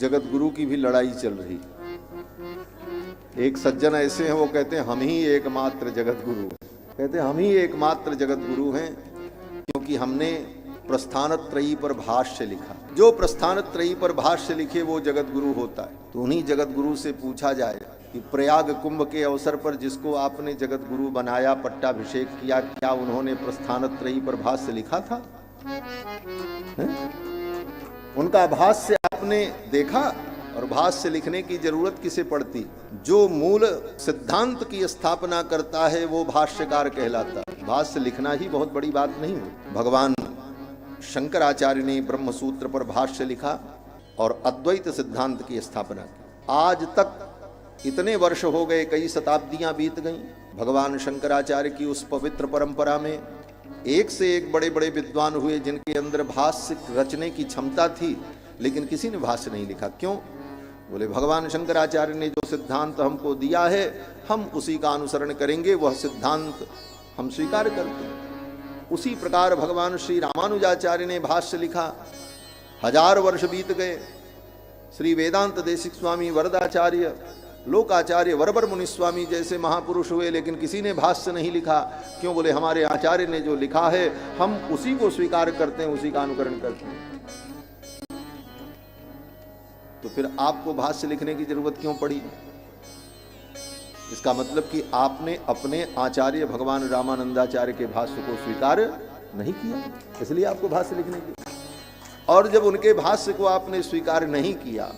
जगत गुरु की भी लड़ाई चल रही। एक सज्जन ऐसे हैं, वो कहते हैं हम ही एकमात्र जगत गुरु हैं। कहते हैं हम ही एकमात्र जगत गुरु हैं क्योंकि हमने प्रस्थानत्रयी पर भाष्य लिखा। जो प्रस्थानत्रयी पर भाष्य लिखे वो जगत गुरु होता है। तो उन्हीं जगत गुरु से पूछा जाए कि प्रयाग कुंभ के अवसर पर जिसको आपने जगत गुरु बनाया, पट्टाभिषेक किया, क्या उन्होंने प्रस्थानत्रयी पर भाष्य लिखा था? उनका भाष्य आपने देखा? और भाष्य लिखने की जरूरत किसे पड़ती? जो मूल सिद्धांत की स्थापना करता है वो भाष्यकार कहलाता है। भाष्य लिखना ही बहुत बड़ी बात नहीं है। भगवान शंकराचार्य ने ब्रह्म सूत्र पर भाष्य लिखा और अद्वैत सिद्धांत की स्थापना की। आज तक इतने वर्ष हो गए, कई शताब्दियां बीत गईं। भगवान शंकराचार्य की उस पवित्र परंपरा में एक से एक बड़े बड़े विद्वान हुए जिनके अंदर भाष्य रचने की क्षमता थी, लेकिन किसी ने भाष्य नहीं लिखा। क्यों? बोले भगवान शंकराचार्य ने जो सिद्धांत हमको दिया है हम उसी का अनुसरण करेंगे, वह सिद्धांत हम स्वीकार करते हैं। उसी प्रकार भगवान श्री रामानुजाचार्य ने भाष्य लिखा। 1000 वर्ष बीत गए। श्री वेदांत देशिक स्वामी वरदाचार्य, लोकाचार्य वरबर मुनिस्वामी जैसे महापुरुष हुए, लेकिन किसी ने भाष्य नहीं लिखा। क्यों? बोले हमारे आचार्य ने जो लिखा है हम उसी को स्वीकार करते हैं, उसी का अनुकरण करते हैं। तो फिर आपको भाष्य लिखने की जरूरत क्यों पड़ी? इसका मतलब कि आपने अपने आचार्य भगवान रामानंदाचार्य के भाष्य को स्वीकार नहीं किया, इसलिए आपको भाष्य लिखने की। और जब उनके भाष्य को आपने स्वीकार नहीं किया,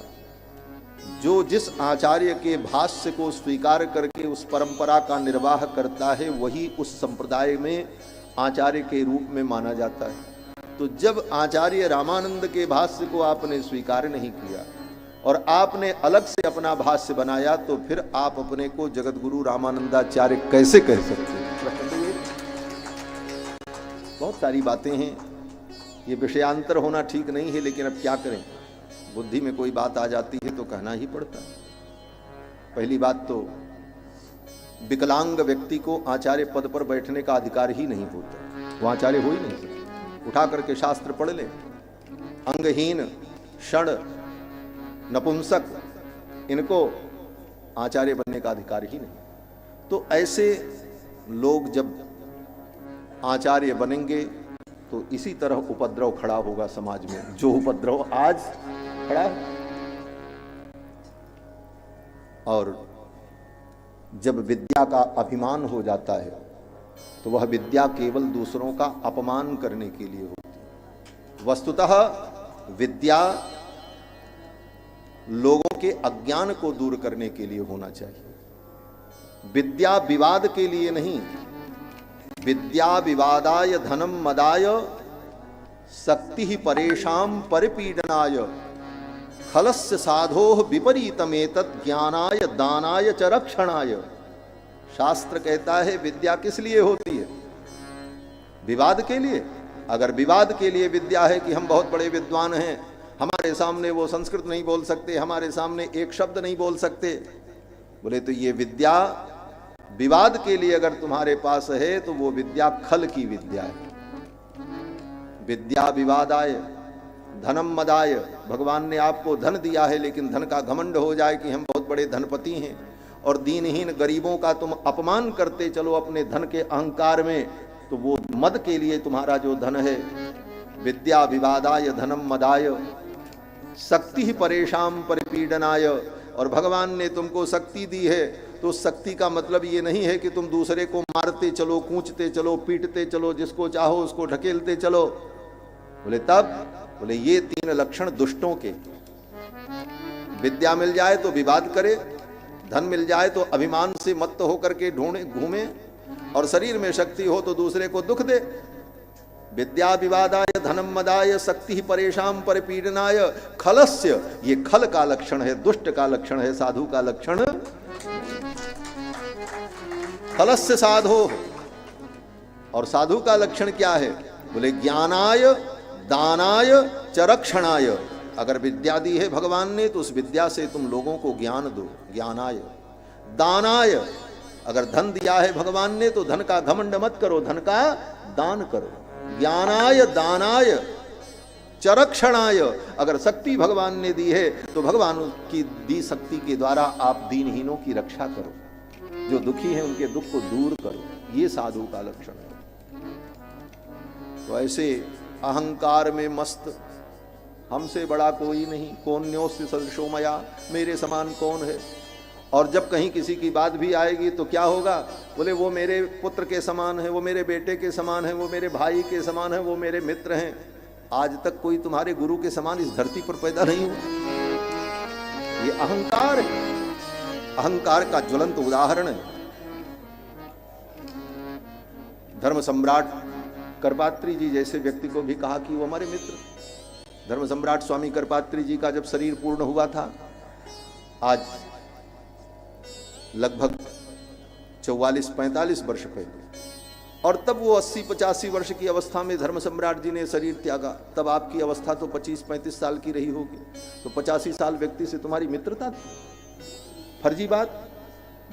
जो जिस आचार्य के भाष्य को स्वीकार करके उस परंपरा का निर्वाह करता है वही उस संप्रदाय में आचार्य के रूप में माना जाता है। तो जब आचार्य रामानंद के भाष्य को आपने स्वीकार नहीं किया और आपने अलग से अपना भाष्य बनाया, तो फिर आप अपने को जगत गुरु रामानंदाचार्य कैसे कह सकते हैं? बहुत सारी बातें हैं, ये विषयांतर होना ठीक नहीं है, लेकिन अब क्या करें, बुद्धि में कोई बात आ जाती है तो कहना ही पड़ता है। पहली बात तो विकलांग व्यक्ति को आचार्य पद पर बैठने का अधिकार ही नहीं होता, वो आचार्य हो ही नहीं सकता। उठा करके शास्त्र पढ़ ले। अंगहीन, क्षण, नपुंसक, इनको आचार्य बनने का अधिकार ही नहीं। तो ऐसे लोग जब आचार्य बनेंगे तो इसी तरह उपद्रव खड़ा होगा समाज में, जो उपद्रव आज खड़ा है। और जब विद्या का अभिमान हो जाता है तो वह विद्या केवल दूसरों का अपमान करने के लिए होती है। वस्तुतः विद्या लोगों के अज्ञान को दूर करने के लिए होना चाहिए। विद्या विवाद के लिए नहीं। विद्या विवादाय धनम मदाय शक्ति ही परेशान परिपीडनाय खलस्य साधो विपरीतमेतत् ज्ञानाय दानाय च रक्षणाय। शास्त्र कहता है विद्या किस लिए होती है? विवाद के लिए। अगर विवाद के लिए विद्या है कि हम बहुत बड़े विद्वान हैं, हमारे सामने वो संस्कृत नहीं बोल सकते, हमारे सामने एक शब्द नहीं बोल सकते, बोले तो ये विद्या विवाद के लिए अगर तुम्हारे पास है तो वो विद्या खल की विद्या है। विद्या विवादाय धनम मदाय। भगवान ने आपको धन दिया है, लेकिन धन का घमंड हो जाए कि हम बहुत बड़े धनपति हैं, और दीनहीन गरीबों का तुम अपमान करते चलो अपने धन के अहंकार में, तो वो मद के लिए तुम्हारा जो धन है। विद्या विवादाय धनम मदाय शक्ति ही परेशान परिपीडनाय। और भगवान ने तुमको शक्ति दी है, तो शक्ति का मतलब ये नहीं है कि तुम दूसरे को मारते चलो, कूचते चलो, पीटते चलो, जिसको चाहो उसको ढकेलते चलो। बोले तब, बोले ये 3 लक्षण दुष्टों के। विद्या मिल जाए तो विवाद करे, धन मिल जाए तो अभिमान से मत्त होकर के ढूंढे घूमे, और शरीर में शक्ति हो तो दूसरे को दुख दे। विद्या विवादाय धनम मदाय शक्ति परेशान परिपीडनाय खलस्य। ये खल का लक्षण है, दुष्ट का लक्षण है, साधु का लक्षण। खलस्य साधो। और साधु का लक्षण क्या है? बोले ज्ञानाय दानाय च रक्षणाय। अगर विद्या दी है भगवान ने तो उस विद्या से तुम लोगों को ज्ञान दो, ज्ञानाय। दानाय, अगर धन दिया है भगवान ने तो धन का घमंड मत करो, धन का दान करो। ज्ञानाय दानाय चरक्षणाय, अगर शक्ति भगवान ने दी है तो भगवान की दी शक्ति के द्वारा आप दीनहीनों की रक्षा करो, जो दुखी हैं उनके दुख को दूर करो, ये साधु का लक्षण है। तो ऐसे अहंकार में मस्त, हमसे बड़ा कोई नहीं, कौन्योस्य सदृशो मया, मेरे समान कौन है। और जब कहीं किसी की बात भी आएगी तो क्या होगा, बोले वो मेरे पुत्र के समान है, वो मेरे बेटे के समान है, वो मेरे भाई के समान है, वो मेरे मित्र हैं। आज तक कोई तुम्हारे गुरु के समान इस धरती पर पैदा नहीं हुआ। ये अहंकार है, अहंकार का ज्वलंत उदाहरण है। धर्म सम्राट करपात्री जी जैसे व्यक्ति को भी कहा कि वो हमारे मित्र। धर्म सम्राट स्वामी करपात्री जी का जब शरीर पूर्ण हुआ था, आज लगभग 44-45 वर्ष पहले, और तब वो 80-85 वर्ष की अवस्था में धर्म सम्राट जी ने शरीर त्यागा। तब आपकी अवस्था तो 25-35 साल की रही होगी, तो 85 साल व्यक्ति से तुम्हारी मित्रता थी। फर्जी बात,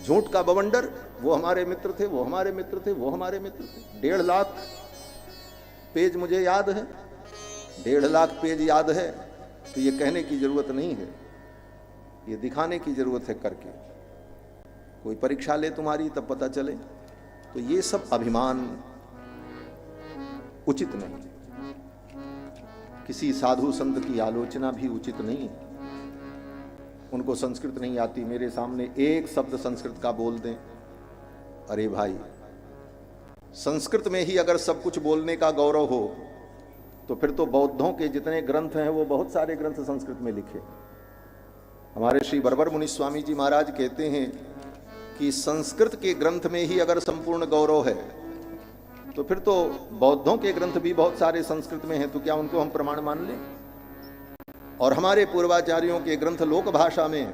झूठ का बवंडर, वो हमारे मित्र थे, वो हमारे मित्र थे, वो हमारे मित्र थे। 1.5 लाख पेज मुझे याद है, 1.5 लाख पेज याद है। तो ये कहने की जरूरत नहीं है, ये दिखाने की जरूरत है करके। कोई परीक्षा ले तुम्हारी तब पता चले। तो ये सब अभिमान उचित नहीं। किसी साधु संत की आलोचना भी उचित नहीं है। उनको संस्कृत नहीं आती, मेरे सामने एक शब्द संस्कृत का बोल दें, अरे भाई, संस्कृत में ही अगर सब कुछ बोलने का गौरव हो तो फिर तो बौद्धों के जितने ग्रंथ हैं वो बहुत सारे ग्रंथ संस्कृत में लिखे। हमारे श्री बरबर मुनि स्वामी जी महाराज कहते हैं कि संस्कृत के ग्रंथ में ही अगर संपूर्ण गौरव है तो फिर तो बौद्धों के ग्रंथ भी बहुत सारे संस्कृत में हैं, तो क्या उनको हम प्रमाण मान लें? और हमारे पूर्वाचार्यों के ग्रंथ लोक भाषा में हैं,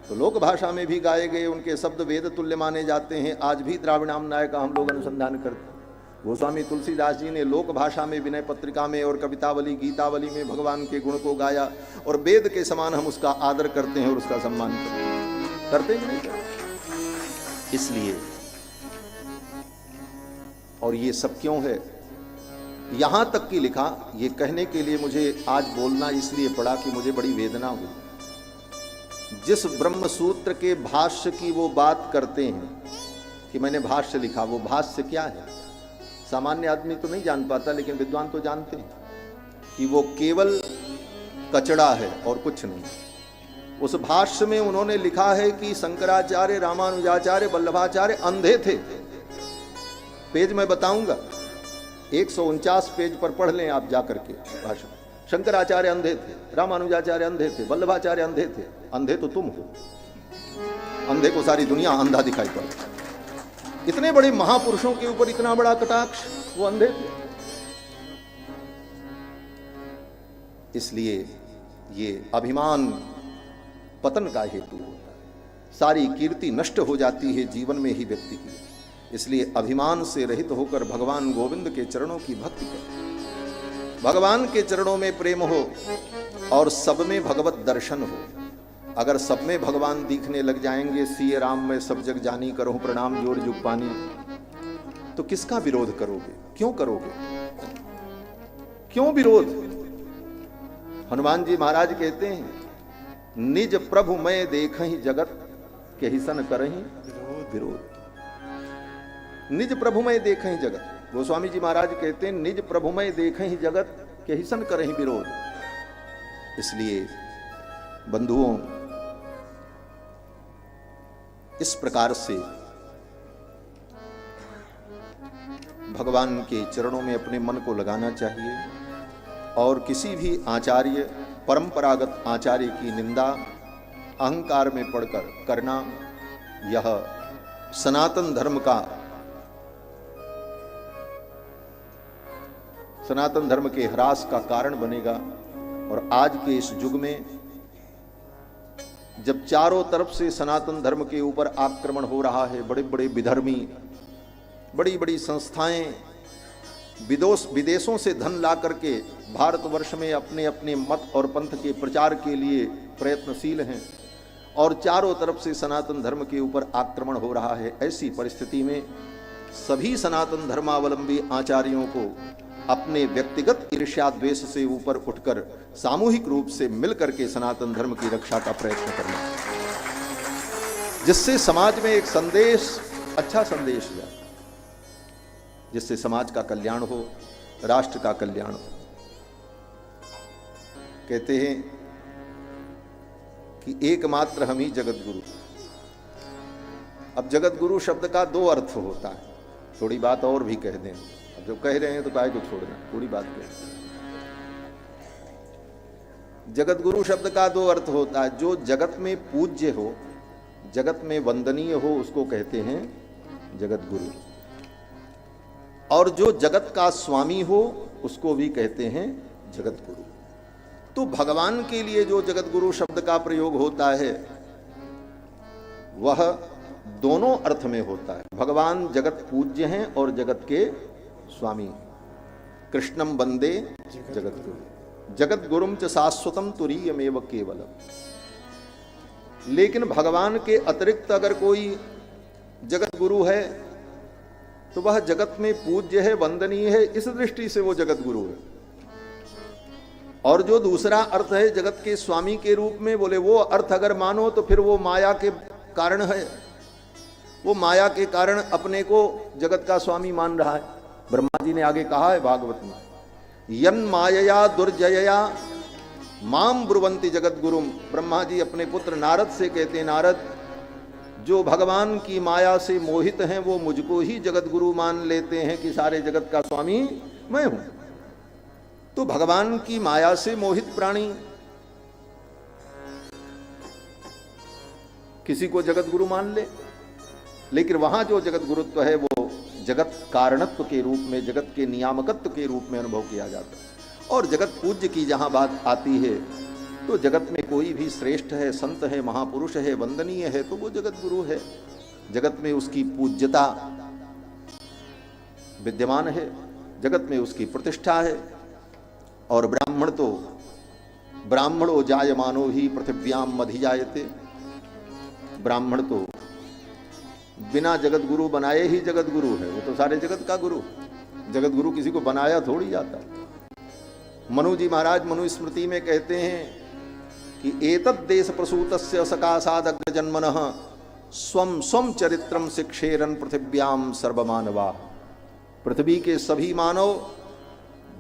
तो लोक भाषा में भी गाए गए उनके शब्द वेद तुल्य माने जाते हैं। आज भी द्राविणामनाय का हम लोग अनुसंधान करते हैं। गोस्वामी तुलसीदास जी ने लोक भाषा में विनय पत्रिका में और कवितावली गीतावली में भगवान के गुण को गाया, और वेद के समान हम उसका आदर करते हैं और उसका सम्मान करते हैं, नहीं करते? इसलिए, और ये सब क्यों है? यहां तक कि लिखा, ये कहने के लिए मुझे आज बोलना इसलिए पड़ा कि मुझे बड़ी वेदना हुई। जिस ब्रह्म सूत्र के भाष्य की वो बात करते हैं कि मैंने भाष्य लिखा, वो भाष्य क्या है सामान्य आदमी तो नहीं जान पाता, लेकिन विद्वान तो जानते हैं कि वो केवल कचड़ा है और कुछ नहीं। उस भाष्य में उन्होंने लिखा है कि शंकराचार्य, रामानुजाचार्य, वल्लभाचार्य अंधे थे। पेज मैं बताऊंगा, 149 पेज पर पढ़ लें आप जाकर के भाषण। शंकराचार्य अंधे थे, रामानुजाचार्य अंधे थे, वल्लभाचार्य अंधे थे। अंधे तो तुम हो, अंधे को सारी दुनिया अंधा दिखाई पड़ती। इतने बड़े महापुरुषों के ऊपर इतना बड़ा कटाक्ष, वो अंधे थे। इसलिए ये अभिमान पतन का हेतु होता है। सारी कीर्ति नष्ट हो जाती है जीवन में ही व्यक्ति की। इसलिए अभिमान से रहित होकर भगवान गोविंद के चरणों की भक्ति करें। भगवान के चरणों में प्रेम हो और सब में भगवत दर्शन हो। अगर सब में भगवान दिखने लग जाएंगे, सिए राम में सब जग जानी, करो प्रणाम जोर जुग पानी, तो किसका विरोध करोगे? क्यों करोगे? क्यों विरोध? हनुमान जी महाराज कहते हैं, निज प्रभु मैं देखहि जगत के हिसन करहि विरोध। निज प्रभु मैं देखहि जगत। गोस्वामी जी महाराज कहते हैं, निज प्रभु मैं देखहि जगत के हिसन करहि विरोध। इसलिए बंधुओं, इस प्रकार से भगवान के चरणों में अपने मन को लगाना चाहिए और किसी भी आचार्य, परंपरागत आचार्य की निंदा अहंकार में पड़कर करना, यह सनातन धर्म का, सनातन धर्म के ह्रास का कारण बनेगा। और आज के इस युग में जब चारों तरफ से सनातन धर्म के ऊपर आक्रमण हो रहा है, बड़े बड़े विधर्मी, बड़ी बड़ी संस्थाएं विदेशों से धन ला करके भारतवर्ष में अपने अपने मत और पंथ के प्रचार के लिए प्रयत्नशील हैं, और चारों तरफ से सनातन धर्म के ऊपर आक्रमण हो रहा है। ऐसी परिस्थिति में सभी सनातन धर्मावलंबी आचार्यों को अपने व्यक्तिगत ईर्ष्या द्वेष से ऊपर उठकर सामूहिक रूप से मिलकर के सनातन धर्म की रक्षा का प्रयत्न करना, जिससे समाज में एक संदेश, अच्छा संदेश जाए, जिससे समाज का कल्याण हो, राष्ट्र का कल्याण हो। कहते हैं कि एकमात्र हम ही जगत गुरु। अब जगत गुरु शब्द का दो अर्थ होता है, थोड़ी बात और भी कह दें, अब जो कह रहे हैं तो काहे को छोड़ना, थोड़ी बात कह। जगत गुरु शब्द का दो अर्थ होता है, जो जगत में पूज्य हो, जगत में वंदनीय हो, उसको कहते हैं जगत गुरु, और जो जगत का स्वामी हो उसको भी कहते हैं जगत गुरु। तो भगवान के लिए जो जगत गुरु शब्द का प्रयोग होता है वह दोनों अर्थ में होता है। भगवान जगत पूज्य हैं और जगत के स्वामी। कृष्णम वंदे जगत गुरु, जगत गुरुम च शाश्वतम तुरीयमेव केवलम। लेकिन भगवान के अतिरिक्त अगर कोई जगत गुरु है तो वह जगत में पूज्य है, वंदनीय है, इस दृष्टि से वो जगत गुरु है। और जो दूसरा अर्थ है जगत के स्वामी के रूप में, बोले वो अर्थ अगर मानो तो फिर वो माया के कारण है, वो माया के कारण अपने को जगत का स्वामी मान रहा है। ब्रह्मा जी ने आगे कहा है भागवत में, यन मायया दुर्जयया माम ब्रुवंती जगत गुरुम। ब्रह्मा जी अपने पुत्र नारद से कहते हैं, नारद जो भगवान की माया से मोहित हैं वो मुझको ही जगत गुरु मान लेते हैं कि सारे जगत का स्वामी मैं हूं। तो भगवान की माया से मोहित प्राणी किसी को जगत गुरु मान ले, लेकिन वहां जो जगत गुरुत्व है वो जगत कारणत्व के रूप में, जगत के नियामकत्व के रूप में अनुभव किया जाता है। और जगत पूज्य की जहां बात आती है तो जगत में कोई भी श्रेष्ठ है, संत है, महापुरुष है, वंदनीय है तो वो जगत गुरु है। जगत में उसकी पूज्यता विद्यमान है, जगत में उसकी प्रतिष्ठा है। और ब्राह्मण तो ब्राह्मणो जायमानो ही पृथिव्याम अधिजायते। ब्राह्मण तो बिना जगत गुरु बनाए ही जगत गुरु है, वो तो सारे जगत का गुरु। जगत गुरु किसी को बनाया थोड़ी जाता। मनु जी महाराज मनुस्मृति में कहते हैं कि एतद् देश प्रसूतस्य सकाशाद अग्रजन्मनः स्वम स्वम चरित्रम शिक्षेरन पृथिव्याम सर्वमानवा। पृथ्वी के सभी मानव,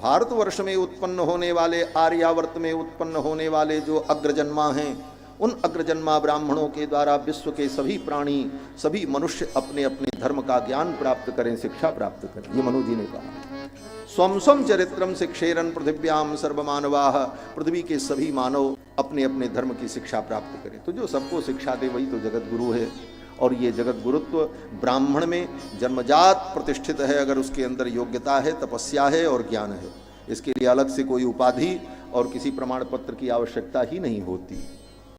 भारतवर्ष में उत्पन्न होने वाले, आर्यावर्त में उत्पन्न होने वाले जो अग्रजन्मा हैं, उन अग्रजन्मा ब्राह्मणों के द्वारा विश्व के सभी प्राणी, सभी मनुष्य अपने अपने धर्म का ज्ञान प्राप्त करें, शिक्षा प्राप्त करें। ये मनु जी ने कहा, स्वम स्वम चरित्रम शिक्षेरन पृथिव्याम सर्वमानवाः। पृथ्वी के सभी मानव अपने अपने धर्म की शिक्षा प्राप्त करें। तो जो सबको शिक्षा दे वही तो जगत गुरु है। और ये जगत गुरुत्व ब्राह्मण में जन्मजात प्रतिष्ठित है, अगर उसके अंदर योग्यता है, तपस्या है और ज्ञान है। इसके लिए अलग से कोई उपाधि और किसी प्रमाण पत्र की आवश्यकता ही नहीं होती।